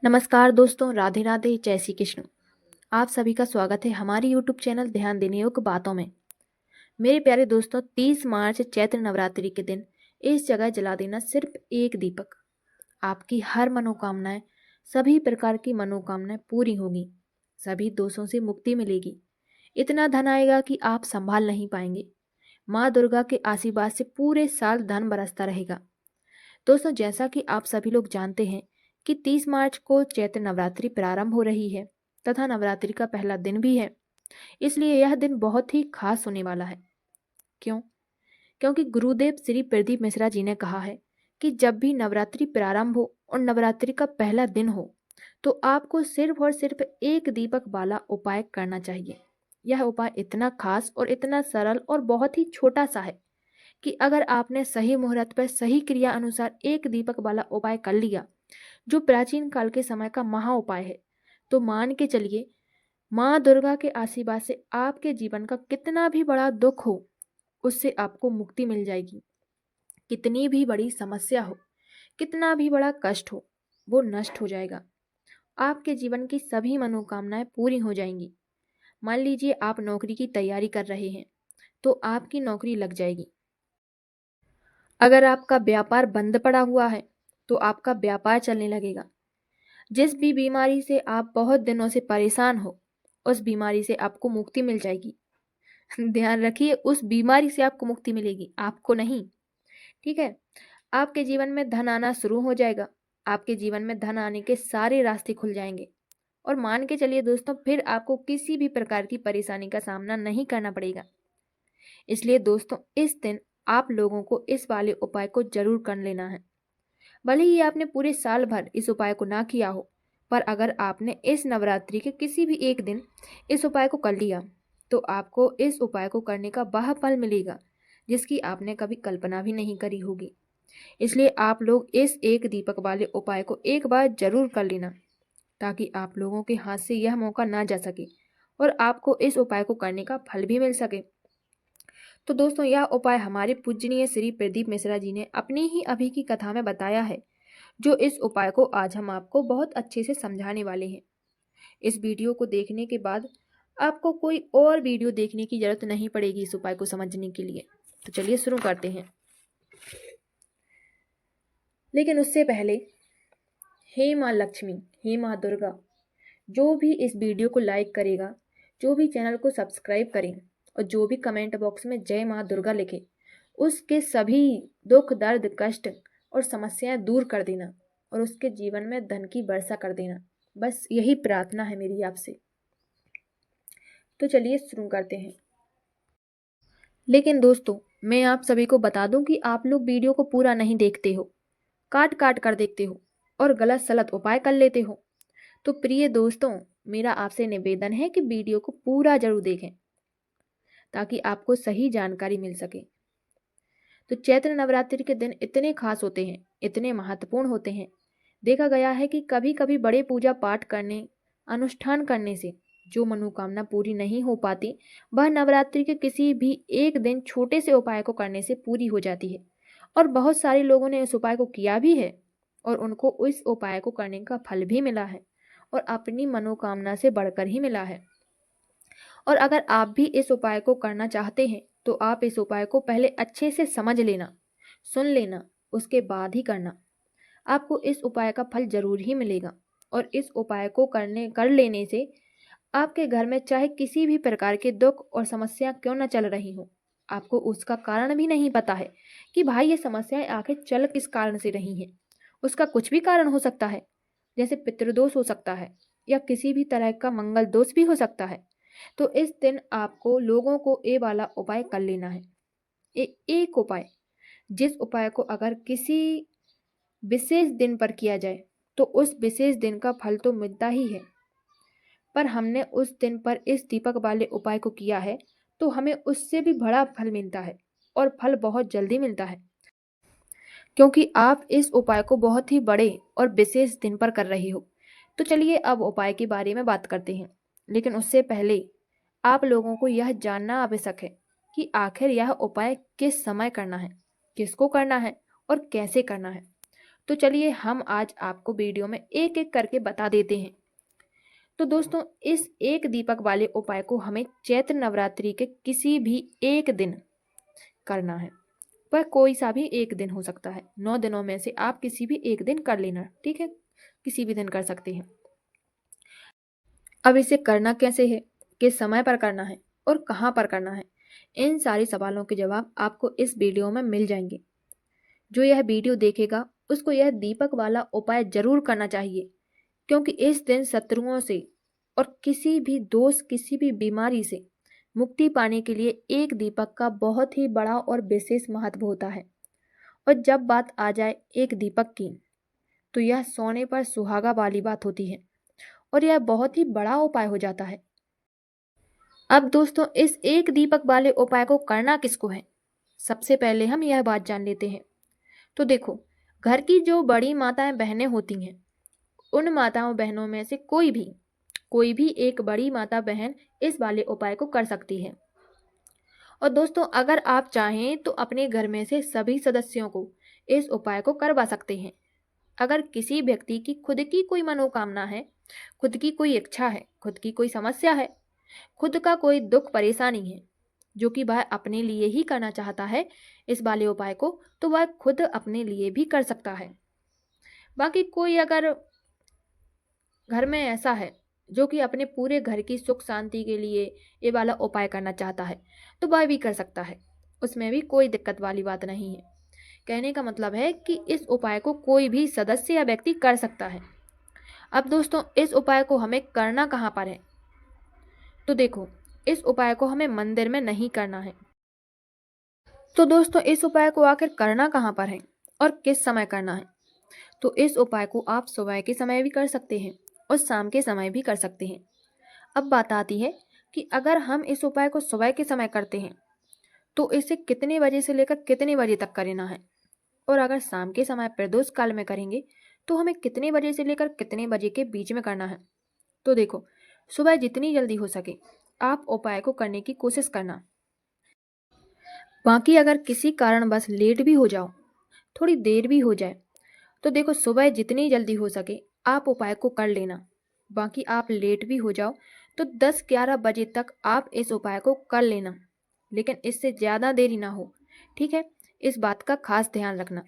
नमस्कार दोस्तों, राधे राधे, जय श्री कृष्ण। आप सभी का स्वागत है हमारे YouTube चैनल ध्यान देने योग्य बातों में। मेरे प्यारे दोस्तों, 30 मार्च चैत्र नवरात्रि के दिन इस जगह जला देना सिर्फ एक दीपक। आपकी हर मनोकामनाएं, सभी प्रकार की मनोकामनाएं पूरी होगी। सभी दोषों से मुक्ति मिलेगी। इतना धन आएगा कि आप संभाल नहीं पाएंगे। माँ दुर्गा के आशीर्वाद से पूरे साल धन बरसता रहेगा। दोस्तों, जैसा कि आप सभी लोग जानते हैं कि 30 मार्च को चैत्र नवरात्रि प्रारंभ हो रही है तथा नवरात्रि का पहला दिन भी है। इसलिए यह दिन बहुत ही खास होने वाला है। क्यों? क्योंकि गुरुदेव श्री प्रदीप मिश्रा जी ने कहा है कि जब भी नवरात्रि प्रारंभ हो और नवरात्रि का पहला दिन हो तो आपको सिर्फ और सिर्फ एक दीपक वाला उपाय करना चाहिए। यह उपाय इतना खास और इतना सरल और बहुत ही छोटा सा है कि अगर आपने सही मुहूर्त पर सही क्रिया अनुसार एक दीपक वाला उपाय कर लिया, जो प्राचीन काल के समय का महा उपाय है, तो मान के चलिए माँ दुर्गा के आशीर्वाद से आपके जीवन का कितना भी बड़ा दुख हो, उससे आपको मुक्ति मिल जाएगी। कितनी भी बड़ी समस्या हो, कितना भी बड़ा कष्ट हो, वो नष्ट हो जाएगा। आपके जीवन की सभी मनोकामनाएं पूरी हो जाएंगी। मान लीजिए आप नौकरी की तैयारी कर रहे हैं, तो आपकी नौकरी लग जाएगी। अगर आपका व्यापार बंद पड़ा हुआ है, तो आपका व्यापार चलने लगेगा। जिस भी बीमारी से आप बहुत दिनों से परेशान हो, उस बीमारी से आपको मुक्ति मिल जाएगी। ध्यान रखिए, उस बीमारी से आपको मुक्ति मिलेगी, आपको नहीं। ठीक है? आपके जीवन में धन आना शुरू हो जाएगा। आपके जीवन में धन आने के सारे रास्ते खुल जाएंगे। और मान के चलिए दोस्तों, फिर आपको किसी भी प्रकार की परेशानी का सामना नहीं करना पड़ेगा। इसलिए दोस्तों, इस दिन आप लोगों को इस वाले उपाय को जरूर कर लेना है। भले ही आपने पूरे साल भर इस उपाय को ना किया हो, पर अगर आपने इस नवरात्रि के किसी भी एक दिन इस उपाय को कर लिया, तो आपको इस उपाय को करने का वह फल मिलेगा जिसकी आपने कभी कल्पना भी नहीं करी होगी। इसलिए आप लोग इस एक दीपक वाले उपाय को एक बार जरूर कर लेना, ताकि आप लोगों के हाथ से यह मौका ना जा सके और आपको इस उपाय को करने का फल भी मिल सके। तो दोस्तों, यह उपाय हमारे पूजनीय श्री प्रदीप मिश्रा जी ने अपनी ही अभी की कथा में बताया है, जो इस उपाय को आज हम आपको बहुत अच्छे से समझाने वाले हैं। इस वीडियो को देखने के बाद आपको कोई और वीडियो देखने की जरूरत नहीं पड़ेगी इस उपाय को समझने के लिए। तो चलिए शुरू करते हैं। लेकिन उससे पहले, हे माँ लक्ष्मी, हे माँ दुर्गा, जो भी इस वीडियो को लाइक करेगा, जो भी चैनल को सब्सक्राइब करे और जो भी कमेंट बॉक्स में जय माँ दुर्गा लिखे, उसके सभी दुख दर्द कष्ट और समस्याएं दूर कर देना और उसके जीवन में धन की वर्षा कर देना। बस यही प्रार्थना है मेरी आपसे। तो चलिए शुरू करते हैं। लेकिन दोस्तों, मैं आप सभी को बता दूं कि आप लोग वीडियो को पूरा नहीं देखते हो, काट काट कर देखते हो और गलत सलत उपाय कर लेते हो। तो प्रिय दोस्तों, मेरा आपसे निवेदन है कि वीडियो को पूरा जरूर देखें, ताकि आपको सही जानकारी मिल सके। तो चैत्र नवरात्रि के दिन इतने खास होते हैं, इतने महत्वपूर्ण होते हैं। देखा गया है कि कभी कभी बड़े पूजा पाठ करने, अनुष्ठान करने से जो मनोकामना पूरी नहीं हो पाती, वह नवरात्रि के किसी भी एक दिन छोटे से उपाय को करने से पूरी हो जाती है। और बहुत सारे लोगों ने इस उपाय को किया भी है और उनको इस उपाय को करने का फल भी मिला है और अपनी मनोकामना से बढ़कर ही मिला है। और अगर आप भी इस उपाय को करना चाहते हैं, तो आप इस उपाय को पहले अच्छे से समझ लेना, सुन लेना, उसके बाद ही करना। आपको इस उपाय का फल जरूर ही मिलेगा। और इस उपाय को कर लेने से आपके घर में चाहे किसी भी प्रकार के दुख और समस्या क्यों न चल रही हो, आपको उसका कारण भी नहीं पता है कि भाई ये समस्याएं आखिर चल किस कारण से रही हैं। उसका कुछ भी कारण हो सकता है, जैसे पितृदोष हो सकता है या किसी भी तरह का मंगल दोष भी हो सकता है। तो इस दिन आपको लोगों को ये वाला उपाय कर लेना है। एक उपाय, जिस उपाय को अगर किसी विशेष दिन पर किया जाए तो उस विशेष दिन का फल तो मिलता ही है, पर हमने उस दिन पर इस दीपक वाले उपाय को किया है तो हमें उससे भी बड़ा फल मिलता है और फल बहुत जल्दी मिलता है, क्योंकि आप इस उपाय को बहुत ही बड़े और विशेष दिन पर कर रहे हो। तो चलिए अब उपाय के बारे में बात करते हैं। लेकिन उससे पहले आप लोगों को यह जानना आवश्यक है कि आखिर यह उपाय किस समय करना है, किसको करना है और कैसे करना है। तो चलिए हम आज आपको वीडियो में एक एक करके बता देते हैं। तो दोस्तों, इस एक दीपक वाले उपाय को हमें चैत्र नवरात्रि के किसी भी एक दिन करना है। वह कोई सा भी एक दिन हो सकता है, 9 दिनों में से आप किसी भी एक दिन कर लेना, ठीक है। किसी भी दिन कर सकते हैं। अब इसे करना कैसे है, किस समय पर करना है और कहाँ पर करना है, इन सारे सवालों के जवाब आपको इस वीडियो में मिल जाएंगे। जो यह वीडियो देखेगा उसको यह दीपक वाला उपाय जरूर करना चाहिए, क्योंकि इस दिन शत्रुओं से और किसी भी दोष, किसी भी बीमारी से मुक्ति पाने के लिए एक दीपक का बहुत ही बड़ा और विशेष महत्व होता है। और जब बात आ जाए एक दीपक की, तो यह सोने पर सुहागा वाली बात होती है और यह बहुत ही बड़ा उपाय हो जाता है। अब दोस्तों, इस एक दीपक वाले उपाय को करना किसको है, सबसे पहले हम यह बात जान लेते हैं। तो देखो, घर की जो बड़ी माताएं बहनें होती हैं, उन माताओं बहनों में से कोई भी एक बड़ी माता बहन इस वाले उपाय को कर सकती है। और दोस्तों, अगर आप चाहें तो अपने घर में से सभी सदस्यों को इस उपाय को करवा सकते हैं। अगर किसी व्यक्ति की खुद की कोई मनोकामना है, खुद की कोई इच्छा है, खुद की कोई समस्या है, खुद का कोई दुख परेशानी है, जो कि वह अपने लिए ही करना चाहता है इस वाले उपाय को, तो वह खुद अपने लिए भी कर सकता है। बाकी कोई अगर घर में ऐसा है जो कि अपने पूरे घर की सुख शांति के लिए ये वाला उपाय करना चाहता है, तो वह भी कर सकता है। उसमें भी कोई दिक्कत वाली बात नहीं है। कहने का मतलब है कि इस उपाय को कोई भी सदस्य या व्यक्ति कर सकता है। अब दोस्तों, इस उपाय को हमें करना कहाँ पर है, तो देखो, इस उपाय को हमें मंदिर में नहीं करना है। तो दोस्तों, इस उपाय को आखिर करना कहाँ पर है और किस समय करना है, तो इस उपाय को आप सुबह के समय भी कर सकते हैं और शाम के समय भी कर सकते हैं। अब बात आती है कि अगर हम इस उपाय को सुबह के समय करते हैं तो इसे कितने बजे से लेकर कितने बजे तक करना है, और अगर शाम के समय प्रदोष काल में करेंगे तो हमें कितने बजे से लेकर कितने बजे के बीच में करना है। तो देखो, सुबह जितनी जल्दी हो सके आप उपाय को करने की कोशिश करना। बाकी अगर किसी कारणवश लेट भी हो जाओ, थोड़ी देर भी हो जाए, तो देखो, सुबह जितनी जल्दी हो सके आप उपाय को कर लेना। बाकी आप लेट भी हो जाओ तो 10-11 बजे तक आप इस उपाय को कर लेना, लेकिन इससे ज़्यादा देरी ना हो, ठीक है। इस बात का खास ध्यान रखना।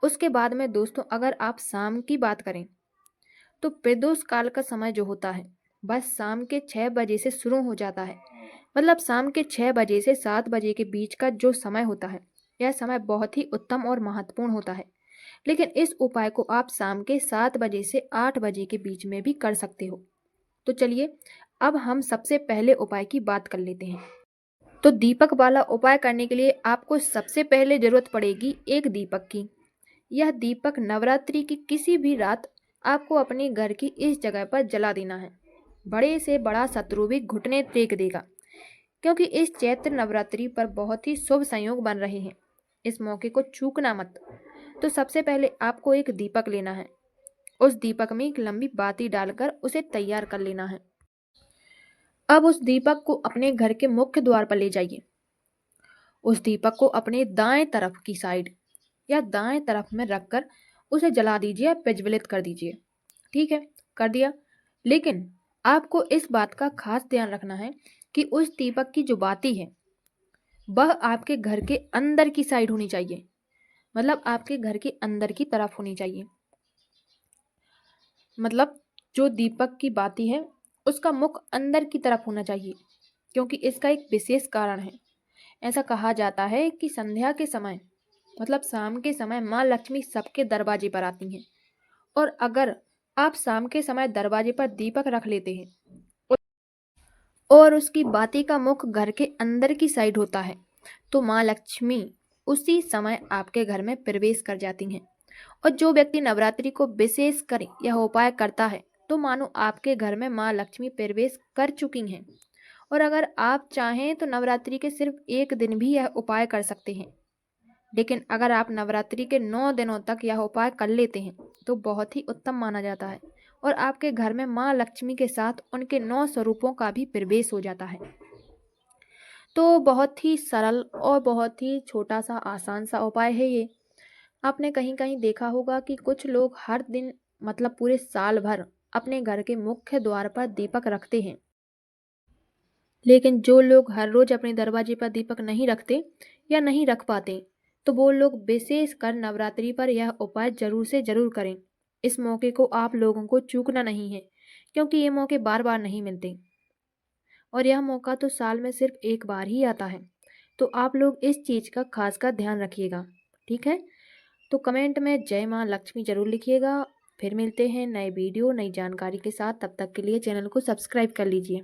उसके बाद में दोस्तों, अगर आप शाम की बात करें तो प्रदोष काल का समय जो होता है बस शाम के 6 बजे से शुरू हो जाता है। मतलब शाम के 6 बजे से 7 बजे के बीच का जो समय होता है, यह समय बहुत ही उत्तम और महत्वपूर्ण होता है। लेकिन इस उपाय को आप शाम के 7 बजे से 8 बजे के बीच में भी कर सकते हो। तो चलिए, अब हम सबसे पहले उपाय की बात कर लेते हैं। तो दीपक वाला उपाय करने के लिए आपको सबसे पहले जरूरत पड़ेगी एक दीपक की। यह दीपक नवरात्रि की किसी भी रात आपको अपने घर की इस जगह पर जला देना है। बड़े से बड़ा शत्रु भी घुटने टेक देगा, क्योंकि इस चैत्र नवरात्रि पर बहुत ही शुभ संयोग बन रहे हैं। इस मौके को चूकना मत। तो सबसे पहले आपको एक दीपक लेना है। उस दीपक में एक लंबी बाती डालकर उसे तैयार कर लेना है। अब उस दीपक को अपने घर के मुख्य द्वार पर ले जाइए। उस दीपक को अपने दाएं तरफ की साइड या दाएं तरफ में रखकर उसे जला दीजिए, प्रज्वलित कर दीजिए। ठीक है, कर दिया। लेकिन आपको इस बात का खास ध्यान रखना है कि उस दीपक की जो बाती है वह आपके घर के अंदर की साइड होनी चाहिए। मतलब आपके घर के अंदर की तरफ होनी चाहिए। मतलब जो दीपक की बाती है उसका मुख अंदर की तरफ होना चाहिए, क्योंकि इसका एक विशेष कारण है। ऐसा कहा जाता है कि संध्या के समय, मतलब शाम के समय, माँ लक्ष्मी सबके दरवाजे पर आती हैं। और अगर आप शाम के समय दरवाजे पर दीपक रख लेते हैं और उसकी बाती का मुख घर के अंदर की साइड होता है, तो माँ लक्ष्मी उसी समय आपके घर में प्रवेश कर जाती हैं। और जो व्यक्ति नवरात्रि को विशेष कर यह उपाय करता है, तो मानो आपके घर में माँ लक्ष्मी प्रवेश कर चुकी हैं। और अगर आप चाहें तो नवरात्रि के सिर्फ एक दिन भी यह उपाय कर सकते हैं। लेकिन अगर आप नवरात्रि के 9 दिनों तक यह उपाय कर लेते हैं तो बहुत ही उत्तम माना जाता है, और आपके घर में माँ लक्ष्मी के साथ उनके 9 स्वरूपों का भी प्रवेश हो जाता है। तो बहुत ही सरल और बहुत ही छोटा सा आसान सा उपाय है ये। आपने कहीं कहीं देखा होगा कि कुछ लोग हर दिन मतलब पूरे साल भर अपने घर के मुख्य द्वार पर दीपक रखते हैं, लेकिन जो लोग हर रोज अपने दरवाजे पर दीपक नहीं रखते या नहीं रख पाते, तो वो लोग विशेष कर नवरात्रि पर यह उपाय जरूर से जरूर करें। इस मौके को आप लोगों को चूकना नहीं है, क्योंकि ये मौके बार बार नहीं मिलते और यह मौका तो साल में सिर्फ एक बार ही आता है। तो आप लोग इस चीज़ का खास कर ध्यान रखिएगा। ठीक है? तो कमेंट में जय माँ लक्ष्मी जरूर लिखिएगा। फिर मिलते हैं नए वीडियो नई जानकारी के साथ। तब तक के लिए चैनल को सब्सक्राइब कर लीजिए।